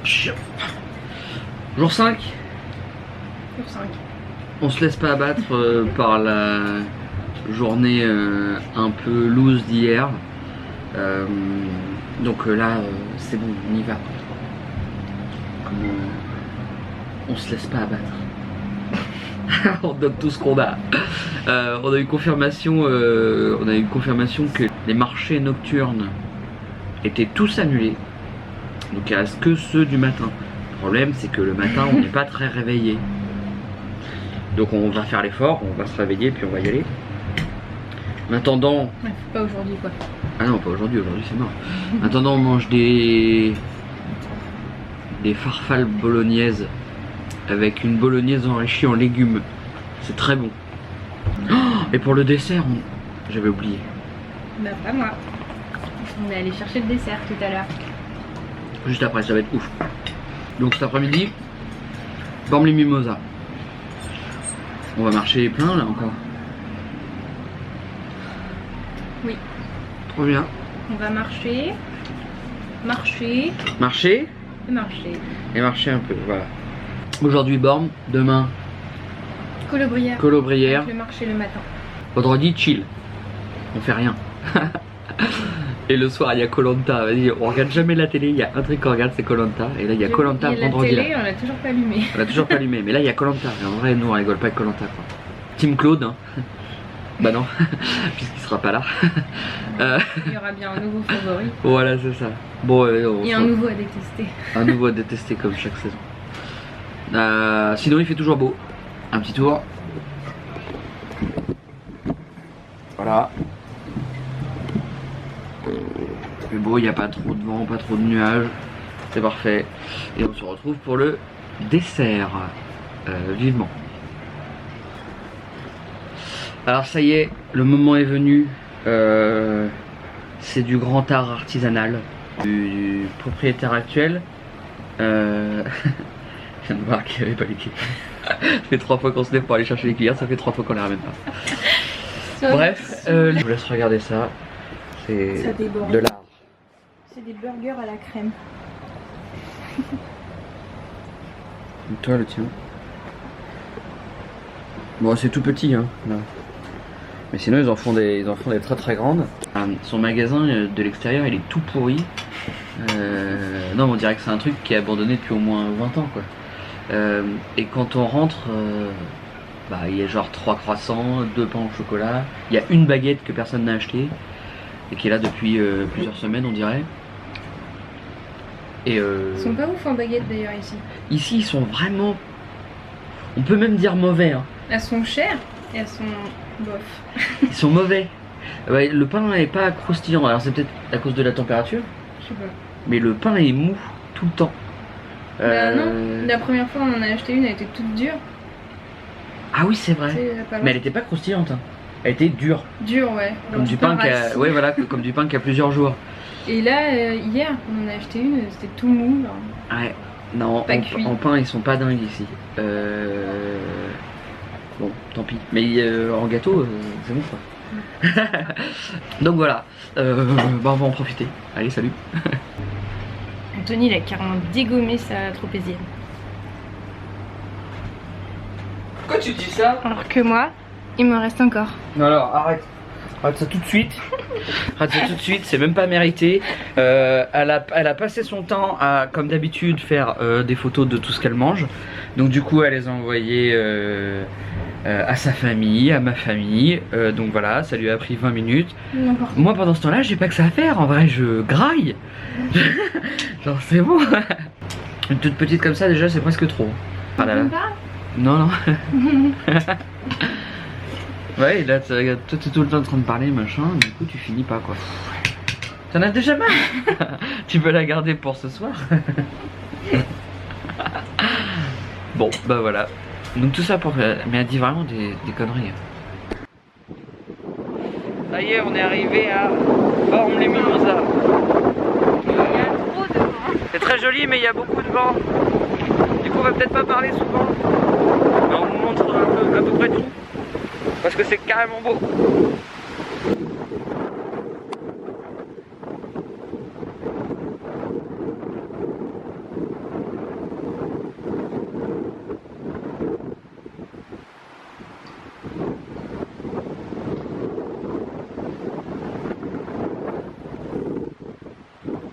Jour 5. Jour 5. On se laisse pas abattre par la journée un peu loose d'hier. Donc là, c'est bon, on y va. On se laisse pas abattre. On donne tout ce qu'on a. On a eu confirmation que les marchés nocturnes étaient tous annulés. Donc il reste que ceux du matin. Le problème, c'est que le matin, on n'est pas très réveillé. Donc on va faire l'effort, on va se réveiller puis on va y aller. En attendant... Ouais, pas aujourd'hui quoi. Ah non, pas aujourd'hui, aujourd'hui c'est mort. En attendant, on mange des farfales bolognaises avec une bolognaise enrichie en légumes. C'est très bon. Oh, et pour le dessert, j'avais oublié. Bah pas moi. On est allé chercher le dessert tout à l'heure. Juste après, ça va être ouf. Donc cet après-midi, Bormes les Mimosas. On va marcher plein là encore. Oui. Trop bien. On va marcher. Marcher. Marcher Et marcher. et marcher un peu, voilà. Aujourd'hui Bormes, demain Colobrière. Colobrière. Le marché le matin. Vendredi chill. On fait rien. Et le soir il y a Koh-Lanta. Vas-y, on regarde jamais la télé, il y a un truc qu'on regarde, c'est Koh-Lanta. Et là il y a Koh-Lanta vendredi. La télé, là. on l'a toujours pas allumé. On l'a toujours pas allumé, mais là il y a Koh-Lanta. Et en vrai, nous on rigole pas avec Koh-Lanta quoi. Team Claude, hein. Bah non, puisqu'il sera pas là. Il y aura bien un nouveau favori. Voilà, c'est ça. Bon, Et un nouveau à détester. Un nouveau à détester comme chaque saison. Sinon il fait toujours beau. Un petit tour. Voilà. Il fait beau, il n'y a pas trop de vent, pas trop de nuages. C'est parfait. Et on se retrouve pour le dessert. Vivement. Alors ça y est, le moment est venu. C'est du grand art artisanal du propriétaire actuel. Je viens de voir qu'il n'y avait pas les clés. Ça fait 3 fois qu'on se lève pour aller chercher les cuillères, ça fait 3 fois qu'on les ramène pas. Bref, je vous laisse regarder ça. C'est Ça déborde. de l'art. C'est des burgers à la crème. Et toi le tien. Bon c'est tout petit hein. Là. Mais sinon ils en font des très très grandes. Son magasin de l'extérieur il est tout pourri. Non mais on dirait que c'est un truc qui est abandonné depuis au moins 20 ans quoi. Et quand on rentre, bah, il y a genre 3 croissants, 2 pains au chocolat. Il y a une baguette que personne n'a acheté et qui est là depuis plusieurs semaines on dirait. Et Ils sont pas ouf en baguette d'ailleurs ici. ici ils sont vraiment, on peut même dire mauvais hein. Elles sont chères et elles sont bof. Ils sont mauvais. Ouais, le pain est pas croustillant, alors c'est peut-être à cause de la température. Je sais pas. Mais le pain est mou tout le temps. Bah non, la première fois on en a acheté une, elle était toute dure. Ah oui c'est vrai. Pas Mais elle était pas croustillante. Hein. Elle était dure. dure ouais. Comme du pain qui a... rassis. ouais, voilà, comme du pain qui a plusieurs jours. Et là, hier, on en a acheté une, c'était tout mou. Genre. Ouais. Non, Pas cuit. en pain ils sont pas dingues ici. Bon, tant pis. Mais en gâteau, c'est bon quoi. Donc voilà. Bah, on va en profiter. Allez, salut. Anthony, il a carrément dégommé sa tropézienne. Pourquoi tu dis ça? Alors que moi, il me reste encore. Alors, arrête. Arrête ça tout de suite. Arrête ça tout de suite, c'est même pas mérité. Elle a passé son temps à, comme d'habitude, faire des photos de tout ce qu'elle mange. Donc du coup, elle les a envoyées à sa famille, à ma famille. Donc voilà, ça lui a pris 20 minutes. Moi, pendant ce temps-là, j'ai pas que ça à faire. En vrai, je graille. Genre, c'est bon. Une toute petite comme ça, déjà, c'est presque trop. Ah là là. Non, non. Ouais, là, toi, t'es tout le temps en train de parler, machin, du coup, tu finis pas, quoi. T'en as déjà marre. Tu peux la garder pour ce soir. Bon, bah voilà. Donc tout ça pour... Mais elle dit vraiment des conneries. Ça y est, on est arrivé à Bormes les Mimosas. Il y a trop de vent. C'est très joli, mais il y a beaucoup de vent. Du coup, on va peut-être pas parler souvent. Mais on vous montre à peu près tout. Parce que c'est carrément beau.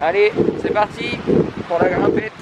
Allez, c'est parti pour la grimpette.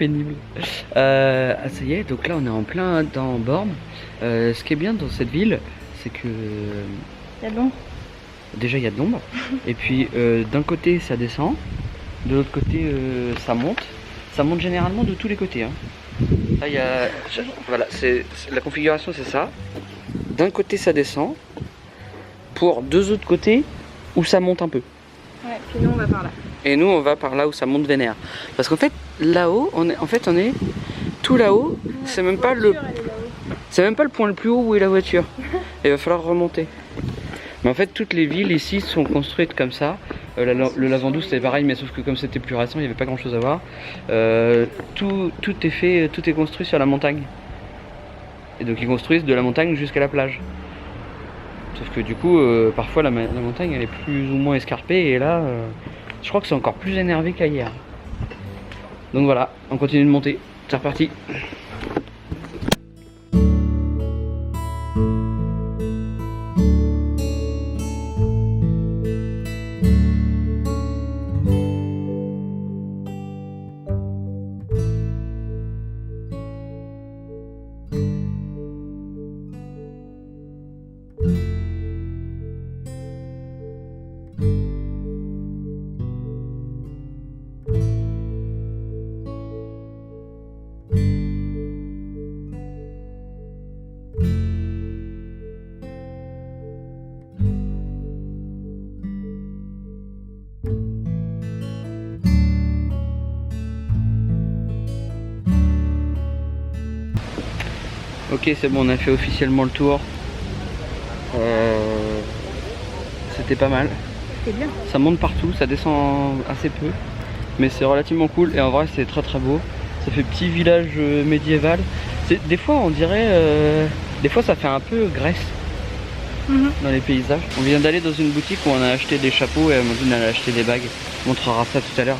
pénible. Ah, ça y est, donc là on est en plein dans Borne. Ce qui est bien dans cette ville, c'est que Il y a de l'ombre. déjà il y a de l'ombre. Et puis d'un côté ça descend, de l'autre côté ça monte. Ça monte généralement de tous les côtés. Hein. Là, il y a... Voilà, la configuration c'est ça. D'un côté ça descend, pour deux autres côtés où ça monte un peu. Ouais, puis nous on va par là. Et nous on va par là où ça monte vénère. Parce qu'en fait là-haut, on est tout là-haut. C'est même pas le point le plus haut où est la voiture. Il va falloir remonter. Mais en fait toutes les villes ici sont construites comme ça. Le Lavandou c'était pareil, mais sauf que comme c'était plus récent, il n'y avait pas grand chose à voir. Tout est construit sur la montagne. Et donc ils construisent de la montagne jusqu'à la plage. Sauf que du coup, parfois la montagne elle est plus ou moins escarpée, et là, je crois que c'est encore plus énervé qu'hier. Donc voilà, on continue de monter. C'est reparti. Ok, c'est bon, on a fait officiellement le tour. C'était pas mal. C'est bien. Ça monte partout, ça descend assez peu, mais c'est relativement cool, et en vrai c'est très très beau. Ça fait petit village médiéval. Des fois on dirait, des fois ça fait un peu Grèce dans les paysages. On vient d'aller dans une boutique où on a acheté des chapeaux, et Amandine elle a acheté des bagues. On montrera ça tout à l'heure.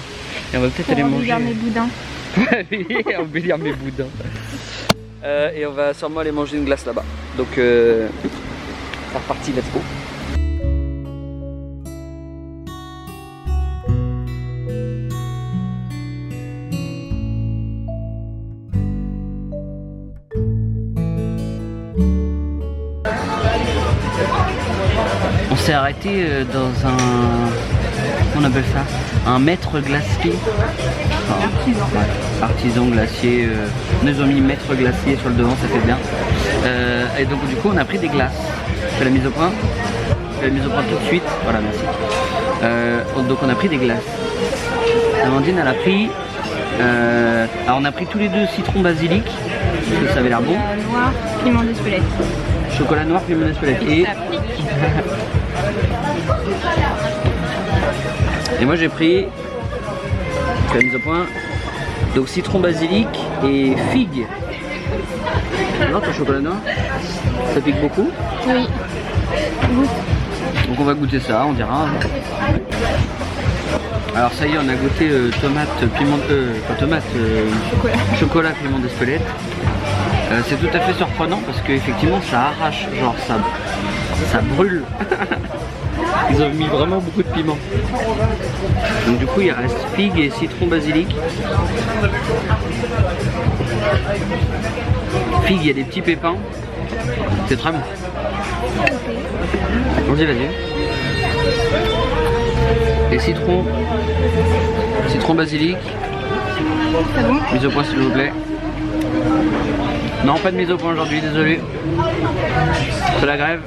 Et on va peut-être aller manger. Mes boudins. Embellir mes boudins. Et on va sûrement aller manger une glace là-bas. Donc c'est reparti, let's go. On s'est arrêté dans un... on appelle ça un maître glacier. Enfin, Artisan. Ouais, artisan glacier. On nous a mis maître glacier sur le devant, ça fait bien. Et donc du coup on a pris des glaces. Je fais la mise au point. Je fais la mise au point tout de suite. Voilà, merci. Donc on a pris des glaces. Amandine elle a pris... alors on a pris tous les deux citron basilic, parce que ça avait l'air bon. Noir, piment d'Espelette. Chocolat noir, piment d'Espelette. Et moi j'ai pris, je fais la mise au point, donc citron basilic et figue. Non, ton chocolat noir, ça pique beaucoup. Oui. Goûte. Donc on va goûter ça, on dira. Alors ça y est, on a goûté tomate, piment, pas tomate, chocolat, piment d'Espelette. C'est tout à fait surprenant parce que effectivement ça arrache, genre ça brûle. Ils ont mis vraiment beaucoup de piment. Donc du coup il reste figue et citron basilic. Figue, il y a des petits pépins. C'est très bon. Vas-y. Et citron basilic. C'est bon? Mise au point s'il vous plaît. Non, pas de mise au point aujourd'hui, désolé. C'est la grève.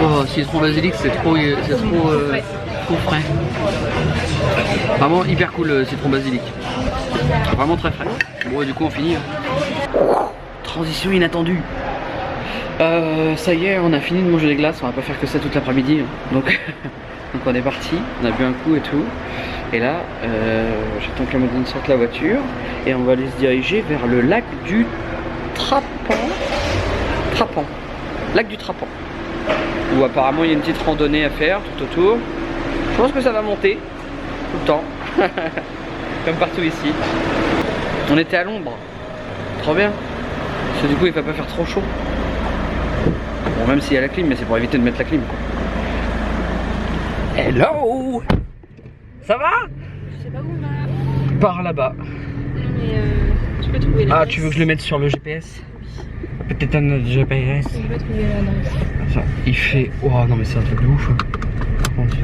Oh, citron basilic, c'est trop frais. Vraiment hyper cool le citron basilic. Vraiment très frais. Bon, du coup on finit. Transition inattendue. Ça y est, on a fini de manger des glaces, on va pas faire que ça toute l'après-midi. Donc on est parti, on a bu un coup et tout. Et là, j'attends que Amandine sorte la voiture. Et on va aller se diriger vers le lac du Trapan. Lac du Trapan. Où apparemment il y a une petite randonnée à faire tout autour. Je pense que ça va monter tout le temps. Comme partout ici. On était à l'ombre. Trop bien. Parce que du coup il va pas faire trop chaud. Bon, même s'il y a la clim, mais c'est pour éviter de mettre la clim quoi. Hello. Ça va? Je sais pas où on va. par là-bas. Mais tu peux trouver l'adresse. Ah, tu veux que je le mette sur le GPS? Peut-être un autre GPS. Je vais trouver l'adresse. Attends, il fait... Oh non mais c'est un truc de ouf. Par contre,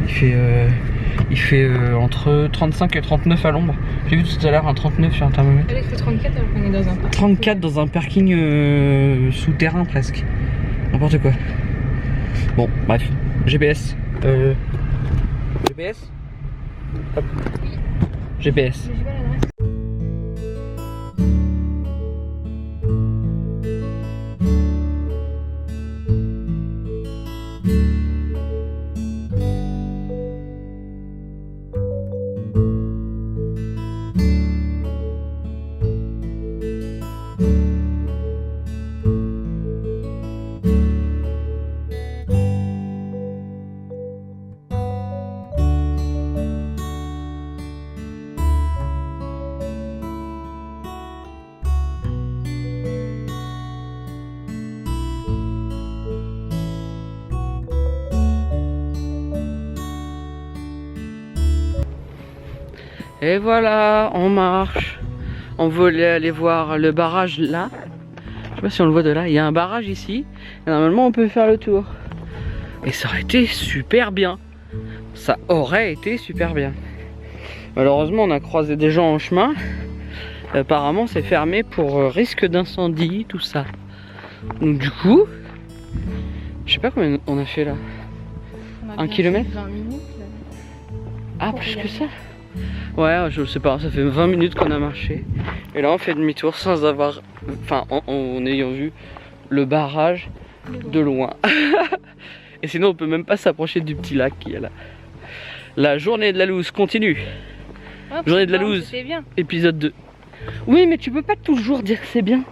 il fait entre 35 et 39 à l'ombre. J'ai vu tout à l'heure un 39 sur un thermomètre. Elle fait 34 alors qu'on est dans un parc. 34 dans un parking souterrain presque. N'importe quoi. Bon, bref. GPS. GPS. Hop. GPS. Mais j'ai pas l'adresse. Et voilà, on marche. On voulait aller voir le barrage là. Je sais pas si on le voit de là. Il y a un barrage ici. Et normalement, on peut faire le tour. Et ça aurait été super bien. Ça aurait été super bien. Malheureusement, on a croisé des gens en chemin. Apparemment, c'est fermé pour risque d'incendie, tout ça. Donc du coup, je sais pas combien on a fait là. On a 1 bien kilomètre fait 20 minutes. Là. Ah, plus que ça? Ouais, je sais pas, ça fait 20 minutes qu'on a marché. Et là, on fait demi-tour sans avoir... Enfin, en ayant vu le barrage de loin. Et sinon, on peut même pas s'approcher du petit lac qui est là. La journée de la loose continue. Hop, Journée de la bon, loose. c'était bien. Épisode 2. Oui, mais tu peux pas toujours dire que c'est bien.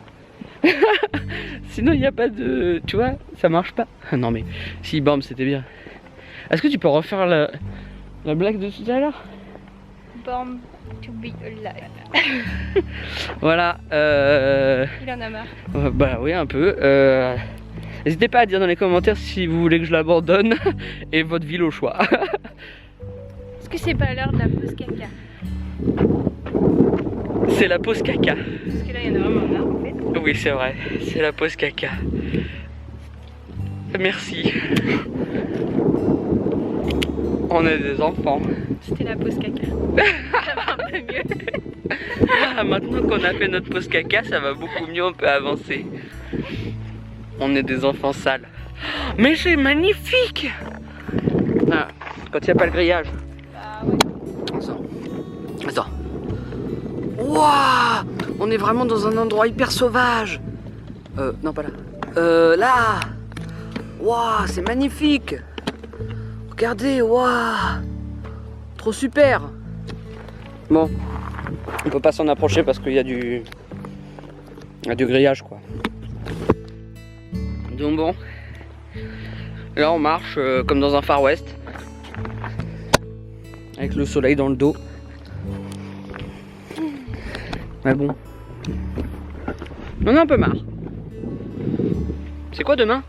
Sinon, il n'y a pas de... Tu vois, ça marche pas. Non mais, si, bam, c'était bien. Est-ce que tu peux refaire la blague de tout à l'heure? Born to be alive. Voilà. Il en a marre. Bah oui, un peu. N'hésitez pas à dire dans les commentaires si vous voulez que je l'abandonne et votre ville au choix. Est-ce que c'est pas l'heure de la pause caca? C'est la pause caca. Parce que là, il y en a vraiment marre en fait. Oui, c'est vrai. C'est la pause caca. Merci. On est des enfants. C'était la pause caca. Ça va un peu mieux. Ah, maintenant qu'on a fait notre pause caca, ça va beaucoup mieux, on peut avancer. On est des enfants sales. Mais c'est magnifique! Ah, quand il n'y a pas le grillage. Bah ouais. Attends. Waouh! On est vraiment dans un endroit hyper sauvage. Non, pas là. Là! Waouh, c'est magnifique! Regardez, waouh! Trop super! Bon, on peut pas s'en approcher parce qu'il y a du grillage, quoi. Donc bon, là on marche comme dans un Far West, avec le soleil dans le dos. Mais bon, on a un peu marre. C'est quoi demain?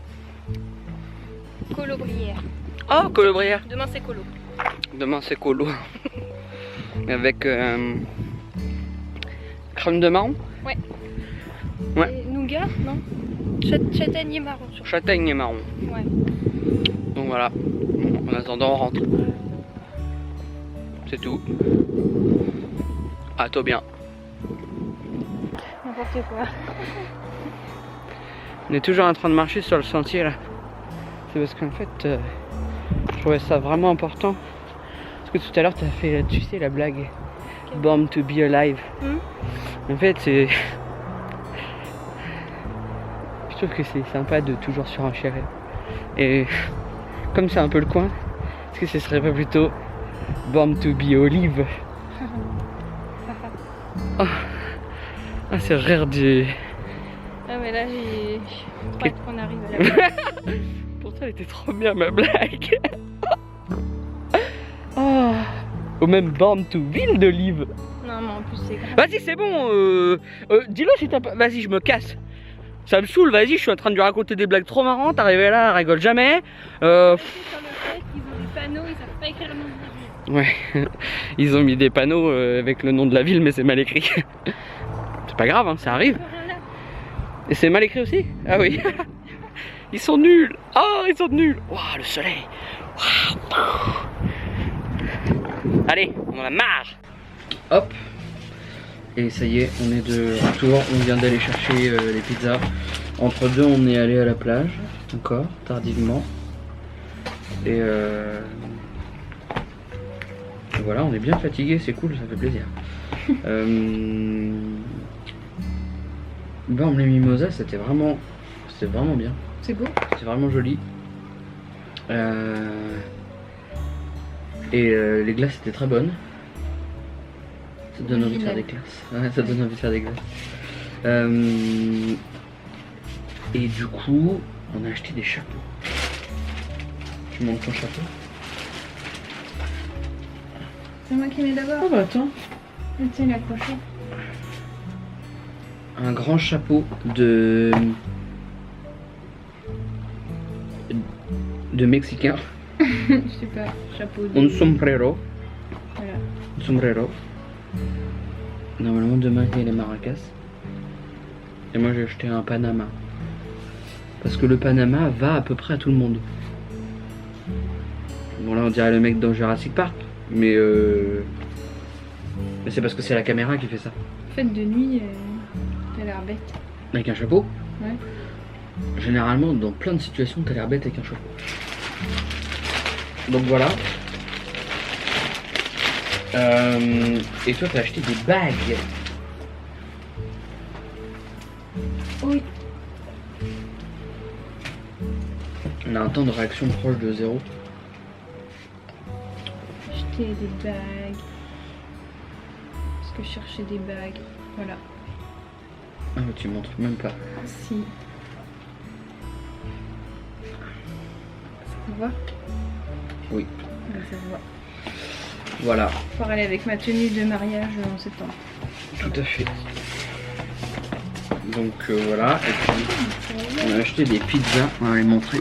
Colobrière. Oh, colobrière. Demain c'est colo. Demain c'est colo. Avec crème de marron. Ouais. Ouais. Et nougat, non? Châtaigne et marron. Surtout. Châtaigne et marron. Ouais. Donc voilà. Bon, en attendant on rentre. C'est tout. Ah, toi bien. N'importe quoi. On est toujours en train de marcher sur le sentier là. C'est parce qu'en fait, je trouvais ça vraiment important. Parce que tout à l'heure, tu as fait, tu sais, la blague Born to be alive. En fait, c'est. Je trouve que c'est sympa de toujours surenchérir. Et comme c'est un peu le coin, est-ce que ce serait pas plutôt Born to be olive? Oh. Ah, c'est rire du. Ah, mais là, j'ai pas hâte qu'on arrive à la Pourtant, elle était trop bien ma blague. Oh. Ou même Born to ville d'olive. Non, mais en plus, c'est grave. Vas-y, c'est bon. Dis-le si t'as pas. Vas-y, je me casse. Ça me saoule, vas-y, je suis en train de lui raconter des blagues trop marrantes. Arrivé là, elle rigole jamais. Sur le fait qu'ils ont des panneaux, ils savent pas écrire le nom de la ville. Ouais, ils ont mis des panneaux avec le nom de la ville, mais c'est mal écrit. C'est pas grave, hein, ça arrive. Et c'est mal écrit aussi? Ah oui. Ils sont nuls. Oh, ils sont nuls. Waouh, le soleil. Waouh. Allez, on en a marre. Hop. Et ça y est, on est de retour. On vient d'aller chercher les pizzas. Entre deux, on est allé à la plage. Encore, tardivement. Et voilà, on est bien fatigué, c'est cool, ça fait plaisir. Bon, les mimosas, c'était vraiment bien. C'est beau. C'est vraiment joli. Et les glaces étaient très bonnes. Ça donne envie de faire des glaces. Ouais, ça donne envie de faire des glaces. Et du coup, on a acheté des chapeaux. Tu montres ton chapeau? C'est moi qui mets d'abord. Oh bah attends. Tiens, il est accroché. Un grand chapeau de mexicain. Super. Chapeau de... Un sombrero. Voilà. Un sombrero. Normalement demain il y a les maracas. Et moi j'ai acheté un Panama. Parce que le Panama va à peu près à tout le monde. Bon là on dirait le mec dans Jurassic Park. Mais c'est parce que c'est la caméra qui fait ça. Fête de nuit, t'as l'air bête. Avec un chapeau? Ouais. Généralement dans plein de situations t'as l'air bête avec un chapeau. Donc voilà. Et toi t'as acheté des bagues. Oui. On a un temps de réaction proche de 0. Acheter des bagues. Parce que je cherchais des bagues. Voilà. Ah mais tu montres même pas. Si. Ça se voit? Oui. Ouais, ça se voit. Voilà. Pour aller avec ma tenue de mariage en septembre. Tout à fait. Donc voilà. Et puis on a acheté des pizzas. On va les montrer.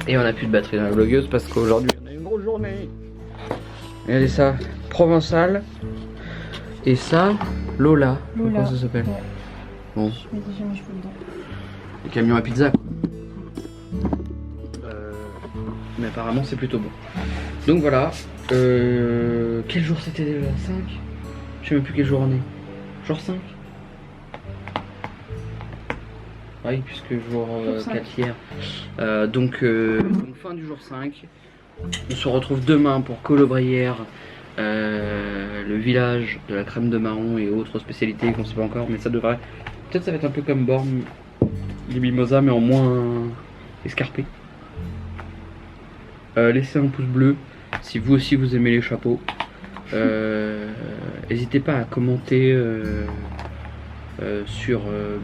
Et on a plus de batterie dans la blogueuse parce qu'aujourd'hui on a une grosse journée. Regardez ça, provençal. Et ça, Lola. Lola. Comment ça s'appelle? Ouais. Bon. Je mets déjà mes cheveux dedans. Les camions à pizza quoi. Mais apparemment c'est plutôt bon. Donc voilà. Quel jour c'était déjà? 5? Je sais même plus quel jour on est. Jour 5? Oui, puisque jour 4 hier. Donc fin du jour 5. On se retrouve demain pour Colobrières, le village de la crème de marron et autres spécialités qu'on sait pas encore, mais ça devrait. Peut-être ça va être un peu comme Born, les mimosas, mais en moins escarpé. Laissez un pouce bleu si vous aussi vous aimez les chapeaux. N'hésitez pas à commenter sur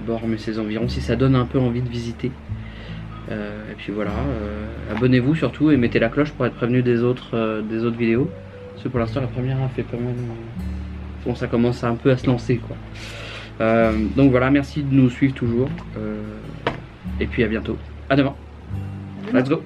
Born et ses environs si ça donne un peu envie de visiter. Et puis voilà, abonnez-vous surtout et mettez la cloche pour être prévenu des autres vidéos. Parce que pour l'instant la première a fait pas mal. Bon, ça commence un peu à se lancer quoi. Donc voilà, merci de nous suivre toujours. Et puis à bientôt. À demain. Let's go.